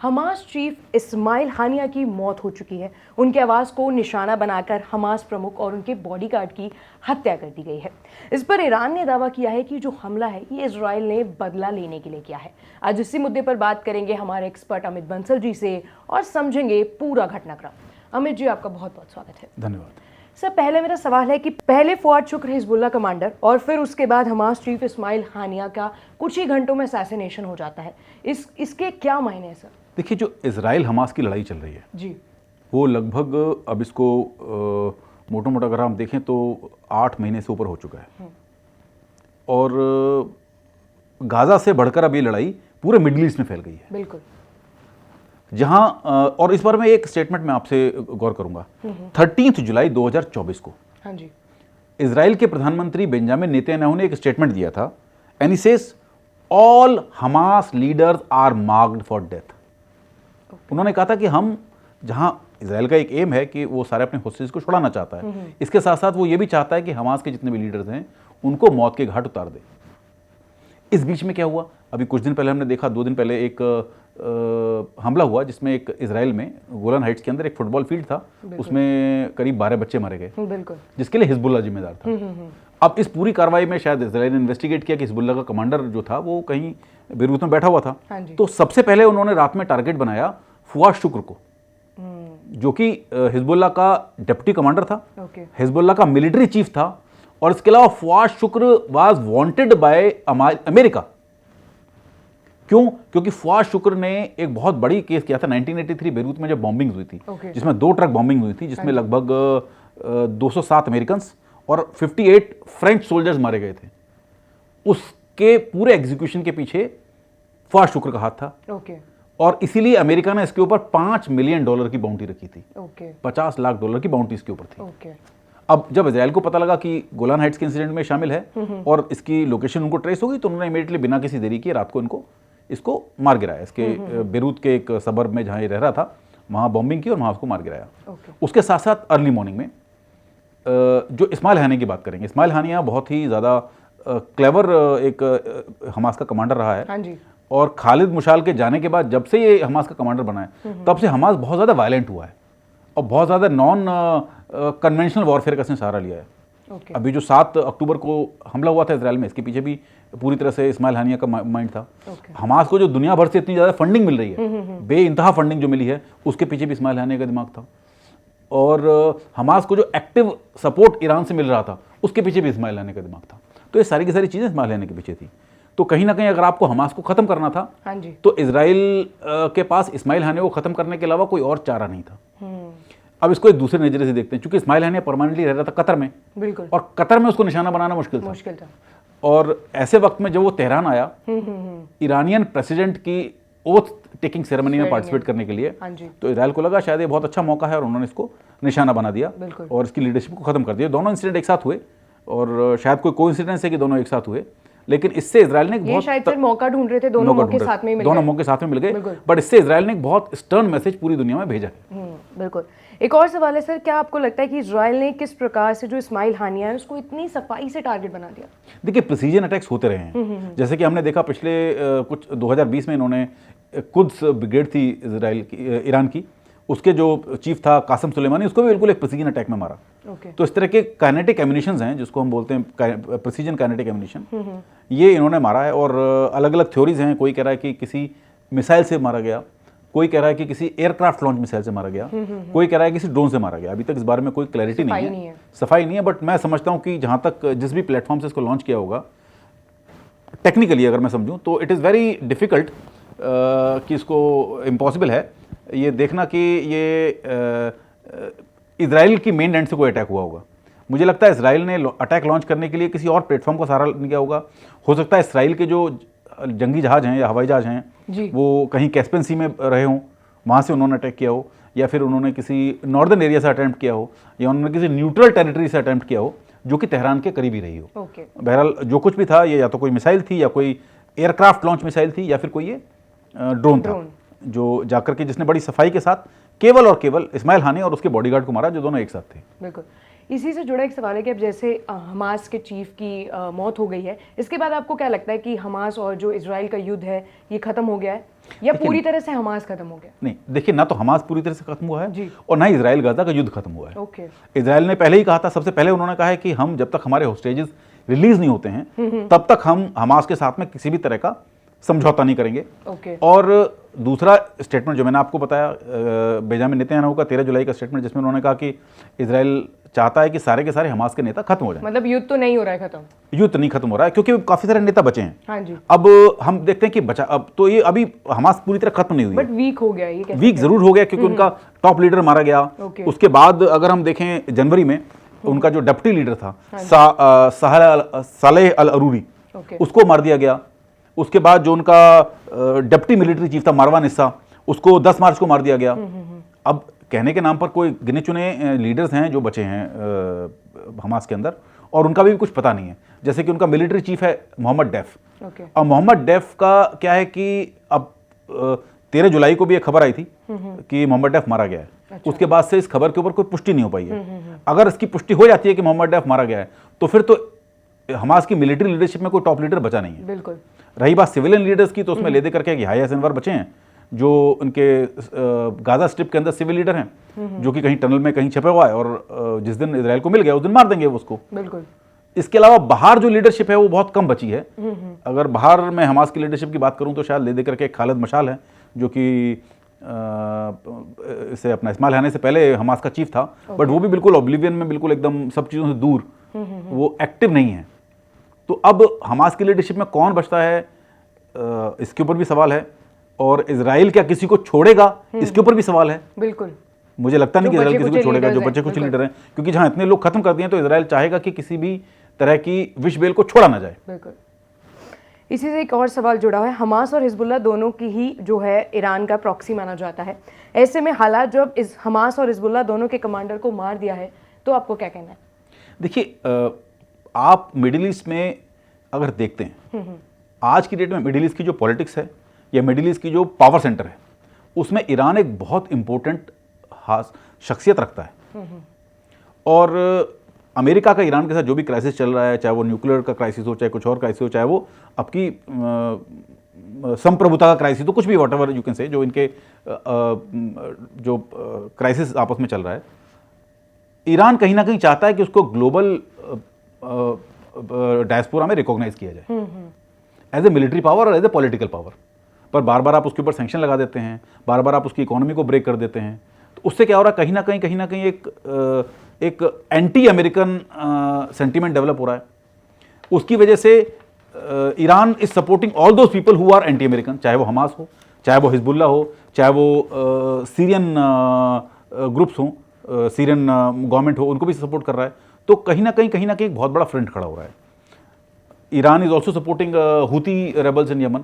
Hamas chief Ismail हानिया की मौत हो चुकी है। उनकी आवाज़ को निशाना बनाकर हमास प्रमुख और उनके बॉडीगार्ड की हत्या कर दी गई है। इस पर ईरान ने दावा किया है कि जो हमला है ये इजराइल ने बदला लेने के लिए किया है। आज इसी मुद्दे पर बात करेंगे हमारे एक्सपर्ट अमित बंसल जी से और समझेंगे पूरा घटनाक्रम। अमित जी, आपका बहुत बहुत स्वागत है। धन्यवाद सर, पहले मेरा सवाल है कि पहले फुआद शुक्र हिजबुल्लाह कमांडर और फिर उसके बाद हमास चीफ इस्माइल हानिया का कुछ ही घंटों में असैसिनेशन हो जाता है। इसके क्या मायने हैं सर? देखिए, जो इजराइल हमास की लड़ाई चल रही है जी, वो लगभग अब इसको मोटा मोटा अगर हम देखें तो 8 महीने से ऊपर हो चुका है। और गाजा से बढ़कर अब ये लड़ाई पूरे मिडिल ईस्ट में फैल गई है। बिल्कुल। जहां और इस बारे में एक स्टेटमेंट मैं आपसे गौर करूंगा। 13 जुलाई 2024 को हाँ जी, इजराइल के प्रधानमंत्री बेंजामिन नेतन्याहू ने एक स्टेटमेंट दिया था, and he says all Hamas leaders are marked for death. उन्होंने कहा था कि हम, जहां इजराइल का एक एम है कि वो सारे अपने होस्टेज को छुड़ाना चाहता है, इसके साथ साथ वो ये भी चाहता है कि हमास के जितने भी लीडर्स हैं उनको मौत के घाट उतार दे। इस बीच में क्या हुआ, अभी कुछ दिन पहले हमने देखा, 2 दिन पहले एक हमला हुआ जिसमें एक इजराइल में गोलन हाइट्स के अंदर एक फुटबॉल फील्ड था, उसमें करीब 12 बच्चे मारे गए, बिल्कुल, जिसके लिए हिजबुल्लाह जिम्मेदार था। अब इस पूरी कार्रवाई में शायद इजराइल ने इन्वेस्टिगेट किया कि हिजबुल्लाह का कमांडर जो था वो कहीं बेरूत में बैठा हुआ था। हाँ जी। तो सबसे पहले उन्होंने रात में टारगेट बनाया फुआद शुक्र को, जो कि हिजबुल्लाह का डिप्टी कमांडर था, ओके, हिजबुल्लाह का मिलिट्री चीफ था। और इसके अलावा फुआद शुक्र वाज वांटेड बाय अमेरिका। क्यों? क्योंकि फुआद शुक्र ने एक बहुत बड़ी केस किया था 1983 बेरूत में, जब बॉम्बिंग हुई थी, जिसमें 2 ट्रक बॉम्बिंग हुई थी, जिसमें लगभग 207 अमेरिकन और 58 फ्रेंच सोल्जर्स मारे गए थे। उसके पूरे एग्जीक्यूशन के पीछे फुआद शुक्र का हाथ था। ओके, और इसीलिए अमेरिका ने इसके ऊपर $5 मिलियन की बाउंटी रखी थी। ओके, $50 लाख की बाउंटी इसके ऊपर थी। ओके। अब जब इजराइल को पता लगा कि गोलान हाइट्स के इंसिडेंट में शामिल है और इसकी लोकेशन उनको ट्रेस हो गई, तो उन्होंने इमीडिएटली बिना किसी देरी किए रात को इसको मार गिराया। इसके बेरूत के एक सबर्ब में जहां ये रह रहा था, वहां बॉम्बिंग की और वहां उसको मार गिराया। उसके साथ साथ अर्ली मॉर्निंग में जो इस्माइल हानिया की बात करेंगे, इस्माइल हानिया बहुत ही ज़्यादा क्लेवर एक हमास का कमांडर रहा है। हाँ जी। और खालिद मुशाल के जाने के बाद, जब से ये हमास का कमांडर बना है, तब से हमास बहुत ज़्यादा वायलेंट हुआ है और बहुत ज़्यादा नॉन कन्वेंशनल वॉरफेयर का इसने सहारा लिया है। ओके, अभी जो 7 अक्टूबर को हमला हुआ था इजराइल में, इसके पीछे भी पूरी तरह से इस्माइल हानिया का माइंड था। हमास को जो दुनिया भर से इतनी ज़्यादा फंडिंग मिल रही है, बेइंतहा फंडिंग जो मिली है, उसके पीछे भी इस्माइल हानिया का दिमाग था। और हमास को जो एक्टिव सपोर्ट ईरान से मिल रहा था, उसके पीछे भी इस्माइल हानिया का दिमाग था। तो ये सारी की सारी चीज़ें इस्माइल हानिया के पीछे थी। तो कहीं ना कहीं अगर आपको हमास को ख़त्म करना था, हाँ जी, तो इजराइल के पास इस्माइल हानिया को ख़त्म करने के अलावा कोई और चारा नहीं था। अब इसको एक दूसरे नज़रिए से देखते हैं, क्योंकि इस्माइल हानिया परमानेंटली रह रहा था कतर में, बिल्कुल, और कतर में उसको निशाना बनाना मुश्किल था। और ऐसे वक्त में जब वो तेहरान आया, ईरानियन प्रेसिडेंट की ओथ टेकिंग सेरेमनी में पार्टिसिपेट करने के लिए, हाँ जी, तो इजराइल को लगा शायद ये बहुत अच्छा मौका है, और उन्होंने इसको निशाना बना दिया बिल्कुल, और इसकी लीडरशिप को खत्म कर दिया। दोनों इंसिडेंट एक साथ हुए, और शायद कोई कोइंसिडेंस है कि दोनों एक साथ हुए, लेकिन इससे इजराइल ने बहुत शायद फिर मौका ढूंढ रहे थे, दोनों मौके साथ में मिल गए। बट इससे इजराइल ने एक बहुत स्टर्न मैसेज पूरी दुनिया में भेजा है। बिल्कुल। एक और सवाल है सर, क्या आपको लगता है कि इजराइल ने किस प्रकार से जो इस्माइल हानिया है उसको इतनी सफाई से टारगेट बना दिया? देखिए, प्रिसीजन अटैक्स होते रहे हैं। जैसे कि हमने देखा पिछले कुछ 2020 में इन्होंने कुद्स ब्रिगेड थी इजराइल की, ईरान की, उसके जो चीफ था कासिम सुलेमानी, उसको भी बिल्कुल एक प्रिसीजन अटैक में मारा। तो इस तरह के काइनेटिक एम्यूनिशंस हैं, जिसको हम बोलते हैं प्रिसीजन काइनेटिक एम्यूनिशन, ये इन्होंने मारा है। और अलग अलग थ्योरीज हैं, कोई कह रहा है कि किसी मिसाइल से मारा गया, कोई कह रहा है कि किसी एयरक्राफ्ट लॉन्च मिसाइल से मारा गया, कोई कह रहा है किसी ड्रोन से मारा गया। अभी तक इस बारे में कोई क्लैरिटी नहीं है, सफाई नहीं है। बट मैं समझता हूँ कि जहाँ तक जिस भी प्लेटफॉर्म से इसको लॉन्च किया होगा, टेक्निकली अगर मैं समझूँ तो इट इज़ वेरी डिफ़िकल्ट कि इसको इम्पॉसिबल है ये देखना कि ये इजराइल की मेन लैंड से कोई अटैक हुआ होगा। मुझे लगता है इजराइल ने अटैक लॉन्च करने के लिए किसी और प्लेटफॉर्म का सहारा लिया होगा। हो सकता है इसराइल के जो जंगी जहाज़ हैं या हवाई जहाज़ हैं, वो कहीं कैस्पियन सी में रहे हों, वहाँ से उन्होंने अटैक किया हो, या फिर उन्होंने किसी नॉर्दर्न एरिया से अटैम्प्ट किया हो, या उन्होंने किसी न्यूट्रल टेरिटरी से अटैम्प्ट किया हो जो कि तेहरान के करीब ही रही हो। बहरहाल जो कुछ भी था, ये या तो कोई मिसाइल थी, या कोई एयरक्राफ्ट लॉन्च मिसाइल थी, या फिर कोई ये ड्रोन था, जो जाकर के जिसने बड़ी सफाई के साथ केवल और केवल इस्माइल हानिया और उसके बॉडीगार्ड को मारा, जो दोनों एक साथ थे। बिल्कुल। इसी से जुड़ा एक सवाल है कि अब जैसे हमास के चीफ की मौत हो गई है, इसके बाद आपको क्या लगता है कि हमास और जो इजराइल का युद्ध है ये खत्म हो गया है या पूरी तरह से हमास खत्म हो गया? नहीं, देखिए, ना तो हमास पूरी तरह से खत्म हुआ जी। है और ना ही इजराइल गाजा का युद्ध खत्म हुआ है। ओके। इजराइल ने पहले ही कहा था, सबसे पहले उन्होंने कहा है कि हम जब तक हमारे होस्टेजेस रिलीज नहीं होते हैं तब तक हम हमास के साथ में किसी भी तरह का समझौता नहीं करेंगे। ओके। और दूसरा स्टेटमेंट जो मैंने आपको बताया, बेंजामिन नेतन्याहू का 13 जुलाई का स्टेटमेंट, जिसमें उन्होंने कहा कि इजराइल चाहता है कि सारे के सारे हमास के नेता खत्म हो जाएं। मतलब युद्ध तो नहीं हो रहा है खत्म? युद्ध नहीं खत्म हो रहा है क्योंकि काफी सारे नेता बचे हैं। हाँ जी। अब हम देखते हैं कि बचा, अब तो ये अभी हमास पूरी तरह खत्म नहीं हुई है, बट वीक हो गया, ये कैसे? वीक जरूर हो गया क्योंकि उनका टॉप लीडर मारा गया। ओके। उसके बाद अगर हम देखें जनवरी में उनका जो डिप्टी लीडर था सालेह अल अरूरी, ओके। उसको मार दिया गया। उसके बाद जो उनका डिप्टी मिलिट्री चीफ था मारवान इस्सा, उसको 10 मार्च को मार दिया गया। अब कहने के नाम पर कोई गिने चुने लीडर्स हैं जो बचे हैं हमास के अंदर, और उनका भी कुछ पता नहीं है। जैसे कि उनका मिलिट्री चीफ है मोहम्मद डैफ। ओके। अब मोहम्मद डैफ का क्या है कि अब 13 जुलाई को भी एक खबर आई थी कि मोहम्मद डैफ मारा गया है। अच्छा। उसके बाद से इस खबर के ऊपर कोई पुष्टि नहीं हो पाई है। अगर इसकी पुष्टि हो जाती है कि मोहम्मद डैफ मारा गया है तो फिर तो हमास की मिलिट्री लीडरशिप में कोई टॉप लीडर बचा नहीं है। बिल्कुल। रही बात सिविलियन लीडर्स की, तो उसमें ले दे करके याह्या सिनवार बचे हैं जो उनके गाजा स्ट्रिप के अंदर सिविल लीडर हैं, जो कि कहीं टनल में कहीं छपे हुआ है और जिस दिन इजराइल को मिल गया उस दिन मार देंगे वो उसको। बिल्कुल। इसके अलावा बाहर जो लीडरशिप है वो बहुत कम बची है। अगर बाहर मैं हमास की लीडरशिप की बात करूं तो शायद ले दे करके एक खालिद मशाल है जो कि इसे अपना इस्माइल हानिया से पहले हमास का चीफ था, बट वो भी बिल्कुल ऑब्लिवियन में, बिल्कुल एकदम सब चीज़ों से दूर, वो एक्टिव नहीं है। तो अब हमास की लीडरशिप में कौन बचता है, इसके ऊपर भी सवाल है, और इजराइल क्या किसी को छोड़ेगा इसके ऊपर भी सवाल है। बिल्कुल। मुझे लगता नहीं कि इजराइल किसी को छोड़ेगा, जो लीडर्स बचे हैं, कुछ लीडर हैं, क्योंकि जहां इतने लोग खत्म कर दिए तो इजराइल चाहेगा कि किसी भी तरह की विश बेल को छोड़ा ना जाए। बिल्कुल। इसी से एक और सवाल जुड़ा है, हमास और हिजबुल्लाह दोनों की ही जो है ईरान का प्रॉक्सी माना जाता है। ऐसे में हालात जब इस हमास और हिजबुल्लाह दोनों के कमांडर को मार दिया है तो आपको क्या कहना है? देखिए, आप मिडिल ईस्ट में अगर देखते हैं, आज की डेट में मिडिल ईस्ट की जो पॉलिटिक्स है या मिडिल ईस्ट की जो पावर सेंटर है, उसमें ईरान एक बहुत इंपॉर्टेंट शख्सियत रखता है। और अमेरिका का ईरान के साथ जो भी क्राइसिस चल रहा है, चाहे वो न्यूक्लियर का क्राइसिस हो, चाहे कुछ और क्राइसिस हो, चाहे वो आपकी संप्रभुता का क्राइसिस हो, कुछ भी what ever you can say, जो इनके जो क्राइसिस आपस में चल रहा है, ईरान कहीं ना कहीं चाहता है कि उसको ग्लोबल डायस्पोरा में रिकॉग्नाइज किया जाए एज ए मिलिट्री पावर और एज ए पॉलिटिकल पावर। पर बार बार आप उसके ऊपर सैंक्शन लगा देते हैं, बार बार आप उसकी इकोनॉमी को ब्रेक कर देते हैं, तो उससे क्या हो रहा है, कहीं ना कहीं एक एंटी अमेरिकन सेंटीमेंट डेवलप हो रहा है। उसकी वजह से Iran is supporting all those people who are anti American, चाहे वो हमास हो, चाहे वो हिजबुल्ला हो, चाहे वो सीरियन ग्रुप्स हों, सीरियन गवर्नमेंट हो, उनको भी सपोर्ट कर रहा है। तो कहीं ना कहीं एक बहुत बड़ा फ्रंट खड़ा हो रहा है। Iran is also supporting Houthi rebels in Yemen,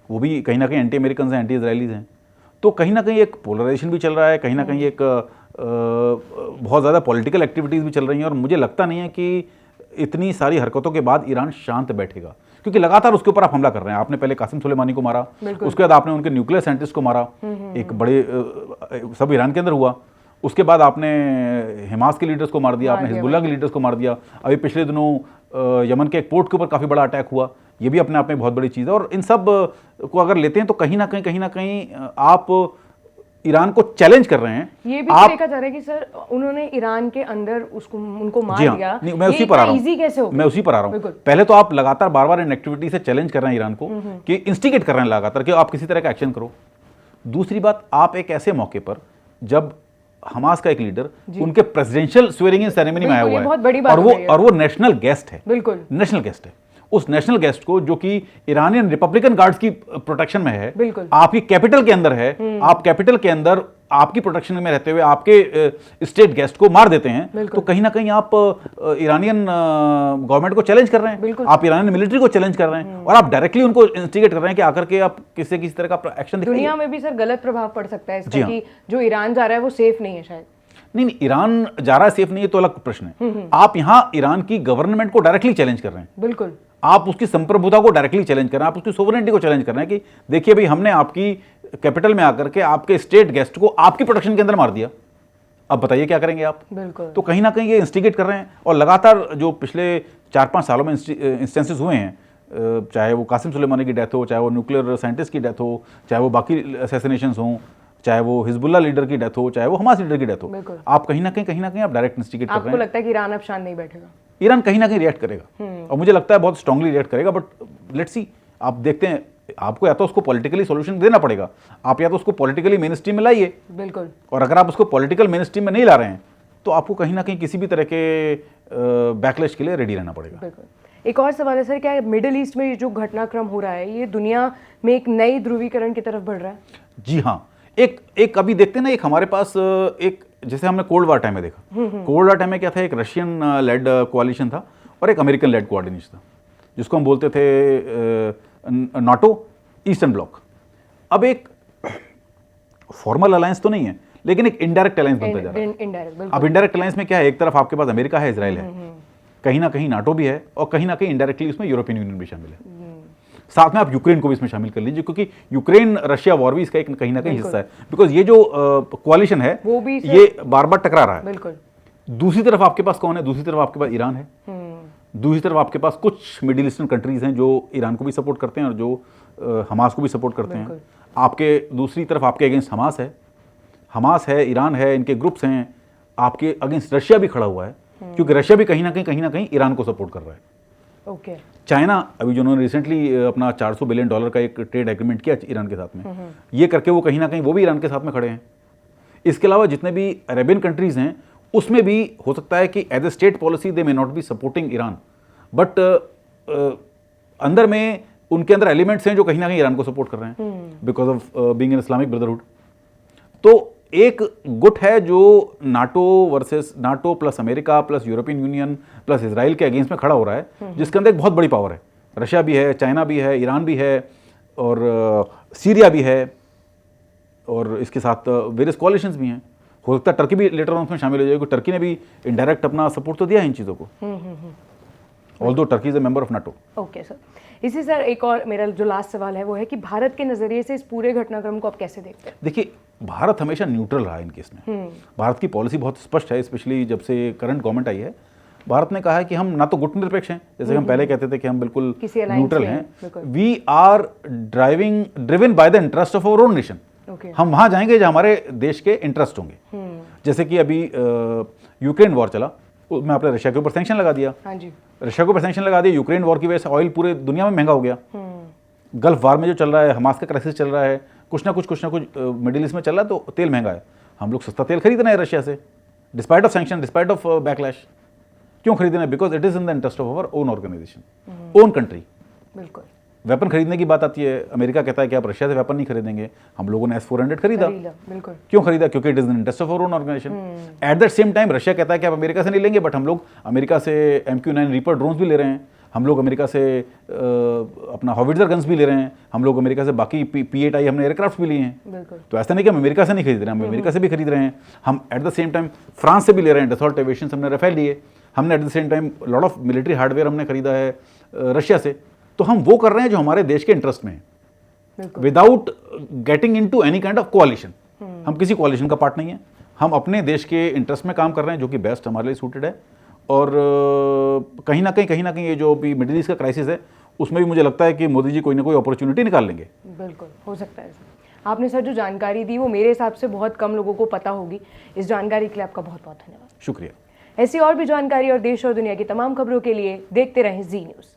वो भी कहीं ना कहीं एंटी अमेरिकन हैं, एंटी इजरायलीज हैं। तो कहीं ना कहीं एक पोलराइजेशन भी चल रहा है, कहीं ना कहीं एक बहुत ज़्यादा पॉलिटिकल एक्टिविटीज़ भी चल रही हैं। और मुझे लगता नहीं है कि इतनी सारी हरकतों के बाद ईरान शांत बैठेगा, क्योंकि लगातार उसके ऊपर आप हमला कर रहे हैं। आपने पहले कासिम सुलेमानी को मारा, उसके बाद आपने उनके न्यूक्लियर साइंटिस्ट को मारा, एक बड़े सब ईरान के अंदर हुआ। उसके बाद आपने हमास के लीडर्स को मार दिया, आपने हिजबुल्ला के लीडर्स को मार दिया। अभी पिछले दिनों यमन के एक पोर्ट के ऊपर काफ़ी बड़ा अटैक हुआ, ये भी अपने आप में बहुत बड़ी चीज़ है। और इन सब को अगर लेते हैं तो कहीं ना कहीं आप ईरान को चैलेंज कर रहे हैं। ये भी देखा जा रहा है कि सर उन्होंने ईरान के अंदर उनको मार दिया। नहीं, मैं उसी पर आ रहा हूँ, कैसे हो? मैं उसी पर आ रहा हूँ। पहले तो आप लगातार बार इन एक्टिविटी से चैलेंज कर रहे हैं ईरान को, कि इंस्टिगेट कर रहे हैं लगातार कि आप किसी तरह का एक्शन करो। दूसरी बात, आप एक ऐसे मौके पर जब हमास का एक लीडर उनके प्रेसिडेंशियल स्वेरिंग इन सेरेमनी में आया हुआ है और वो नेशनल गेस्ट है, बिल्कुल नेशनल गेस्ट है, उस नेशनल गेस्ट को, जो कि ईरानियन रिपब्लिकन गार्ड्स की प्रोटेक्शन में है, आपकी कैपिटल के अंदर है, आप कैपिटल के अंदर आपकी प्रोटेक्शन में रहते हुए आपके स्टेट गेस्ट को मार देते हैं, तो कहीं ना कहीं आप ईरानियन गवर्नमेंट को चैलेंज कर रहे हैं, आप ईरानियन मिलिट्री को चैलेज कर रहे हैं, और आप डायरेक्टली उनको इंस्टिगेट कर रहे हैं कि आकर के आप किसी तरह का एक्शन दिखाइए। दुनिया में भी सर गलत प्रभाव पड़ सकता है इसका, कि जो ईरान जा रहा है वो सेफ नहीं है शायद। नहीं, ईरान जा रहा है सेफ नहीं है तो अलग प्रश्न है। आप यहाँ ईरान की गवर्नमेंट को डायरेक्टली चैलेंज कर रहे हैं, बिल्कुल आप उसकी संप्रभुता को डायरेक्टली चैलेंज कर रहे हैं, आप उसकी सोवरेनिटी को चैलेंज कर रहे हैं कि देखिए भाई, हमने आपकी कैपिटल में आकर के आपके स्टेट गेस्ट को आपकी प्रोटेक्शन के अंदर मार दिया, अब बताइए क्या करेंगे आप। बिल्कुल। तो कहीं ना कहीं ये इंस्टिगेट कर रहे हैं, और लगातार जो पिछले 4-5 सालों में इंस्टेंसेस हुए हैं, चाहे वो कासिम सुलेमानी की डेथ हो, चाहे वो न्यूक्लियर साइंटिस्ट की डेथ हो, चाहे वो बाकी असैसिनेशंस हों, चाहे वो हिजबुल्ला लीडर की डेथ हो, चाहे वो हमास लीडर की डेथ हो, आप कहीं ना कहीं आप डायरेक्ट इंस्टिगेट कर रहे हैं। आपको लगता है कि ईरान अब शांत नहीं बैठेगा? ईरान कहीं ना कहीं रिएक्ट करेगा, और मुझे लगता है बहुत स्ट्रांगली रिएक्ट करेगा, बट लेट्स सी। आप देखते हैं, आपको या तो उसको पॉलिटिकली सॉल्यूशन देना पड़ेगा, आप या तो उसको पॉलिटिकली मेन स्ट्रीम में लाइए। बिल्कुल। और अगर आप उसको पॉलिटिकल मेन स्ट्रीम में नहीं ला रहे हैं, तो आपको कहीं ना कहीं किसी भी तरह के बैकलैश के लिए रेडी रहना पड़ेगा। बिल्कुल। एक और सवाल है सर, क्या मिडिल ईस्ट में ये जो घटनाक्रम हो रहा है, ये दुनिया में एक नई ध्रुवीकरण की तरफ बढ़ रहा है? जी हाँ। एक अभी देखते हैं ना, एक हमारे पास एक, जैसे हमने कोल्ड वार टाइम में देखा, कोल्ड वार टाइम में क्या था, एक रशियन लेड कोalition था और एक अमेरिकन लेड कोऑर्डिनेशन था, जिसको हम बोलते थे नाटो ईस्टर्न ब्लॉक। अब एक फॉर्मल अलायंस तो नहीं है, लेकिन एक इनडायरेक्ट अलायंस बनता जा रहा है। इनडायरेक्ट। अब इनडायरेक्ट अलायंस में क्या है, एक तरफ आपके पास अमेरिका है, इजराइल है, कहीं ना कहीं नाटो भी है, और कहीं ना कहीं इनडायरेक्टली उसमें यूरोपियन यूनियन भी शामिल है। साथ में आप यूक्रेन को भी इसमें शामिल कर लीजिए, क्योंकि यूक्रेन रशिया वॉर भी इसका एक कहीं ना कहीं हिस्सा है, बिकॉज ये जो कोalition है वो भी ये बार बार टकरा रहा है। बिल्कुल। दूसरी तरफ आपके पास कौन है? दूसरी तरफ आपके पास ईरान है, दूसरी तरफ आपके पास कुछ मिडिल ईस्टर्न कंट्रीज हैं जो ईरान को भी सपोर्ट करते हैं और जो हमास को भी सपोर्ट करते हैं। आपके दूसरी तरफ आपके अगेंस्ट हमास है, ईरान है, इनके ग्रुप्स हैं। आपके अगेंस्ट रशिया भी खड़ा हुआ है, क्योंकि रशिया भी कहीं ना कहीं ईरान को सपोर्ट कर रहा है। ओके। चाइना अभी जो उन्होंने रिसेंटली अपना $400 बिलियन का एक ट्रेड एग्रीमेंट किया ईरान के साथ में, ये करके वो कहीं ना कहीं वो भी ईरान के साथ में खड़े हैं। इसके अलावा जितने भी अरेबियन कंट्रीज हैं, उसमें भी हो सकता है कि as a state policy they may not be supporting Iran, but अंदर में उनके अंदर एलिमेंट्स हैं जो कहीं ना कहीं ईरान को सपोर्ट कर रहे हैं, because of being an Islamic brotherhood. तो एक गुट है जो NATO plus America plus European union plus Israel के अगेंस्ट में खड़ा हो रहा है, जिसके अंदर एक बहुत बड़ी पावर है। रशिया भी है, चाइना भी है, ईरान भी है, और सीरिया भी है, और इसके साथ वेरियस कोalitions भी हैं। हो सकता है टर्की भी लेटर ऑन उसमें शामिल हो जाएगी। टर्की ने भी इनडायरेक्ट अपना सपोर्ट तो दिया है इन चीज़ों को, although Turkey is a member of NATO. Okay sir, इसी सर एक और मेरा जो लास्ट सवाल है वो है कि भारत के नज़रिए से इस पूरे घटनाक्रम को आप कैसे देखते हैं? देखिए, भारत हमेशा न्यूट्रल रहा है इन केस में। भारत की पॉलिसी बहुत स्पष्ट है, स्पेशली जब से करंट गवर्नमेंट आई है। भारत ने कहा है कि हम ना तो गुटनिरपेक्ष हैं, जैसे हम पहले कहते थे कि हम बिल्कुल न्यूट्रल हैं। We are driven by the interest of our own nation. हम वहां जाएंगे जहां हमारे देश के इंटरेस्ट होंगे। जैसे कि अभी यूक्रेन वॉर चला, मैं आपने रशिया के ऊपर सैंक्शन लगा दिया। हाँ जी। रशिया के ऊपर सैंक्शन लगा दिया, यूक्रेन वॉर की वजह से ऑयल पूरे दुनिया में महंगा हो गया। गल्फ वार में जो चल रहा है, हमास का क्राइसिस चल रहा है, कुछ ना कुछ मिडिल ईस्ट में चल रहा है, तो तेल महंगा है। हम लोग सस्ता तेल खरीद रहे हैं रशिया से, despite of sanction, despite of backlash. क्यों खरीद रहे हैं? Because it is in the interest of our own organization, own country. बिल्कुल। वेपन खरीदने की बात आती है, अमेरिका कहता है कि आप रशिया से वेपन नहीं खरीदेंगे। हम लोगों ने S-400 खरीदा। बिल्कुल। क्यों खरीदा? क्योंकि it is in interest of our own organization. At the same time Russia कहता है कि आप अमेरिका से नहीं लेंगे, बट हम लोग अमेरिका से MQ-9 रीपर ड्रोन्स भी ले रहे हैं, हम लोग अमेरिका से अपना हॉविट्जर गन्स भी ले रहे हैं, हम लोग अमेरिका से बाकी P-8I हमने एयरक्राफ्ट भी लिए हैं। तो ऐसा नहीं कि हम अमेरिका से नहीं खरीद रहे हैं, हम अमेरिका से भी खरीद रहे हैं। हम eight the same time France से भी ले रहे हैं, डसॉल्ट एविएशन हमने राफेल लिए। हमने eight the same time lot of military hardware हमने खरीदा है रशिया से। तो हम वो कर रहे हैं जो हमारे देश के इंटरेस्ट में है, without getting into any kind of coalition. हम किसी कोalition का पार्ट नहीं है, हम अपने देश के इंटरेस्ट में काम कर रहे हैं, जो कि बेस्ट हमारे लिए सूटेड है। और कहीं ना कहीं ये जो भी मिडिल ईस्ट का क्राइसिस है, उसमें भी मुझे लगता है कि मोदी जी कोई ना कोई अपॉर्चुनिटी निकाल लेंगे। बिल्कुल, हो सकता है। आपने सर जो जानकारी दी वो मेरे हिसाब से बहुत कम लोगों को पता होगी। इस जानकारी के लिए आपका बहुत बहुत धन्यवाद। शुक्रिया। ऐसी और भी जानकारी और देश और दुनिया की तमाम खबरों के लिए देखते रहें जी न्यूज़।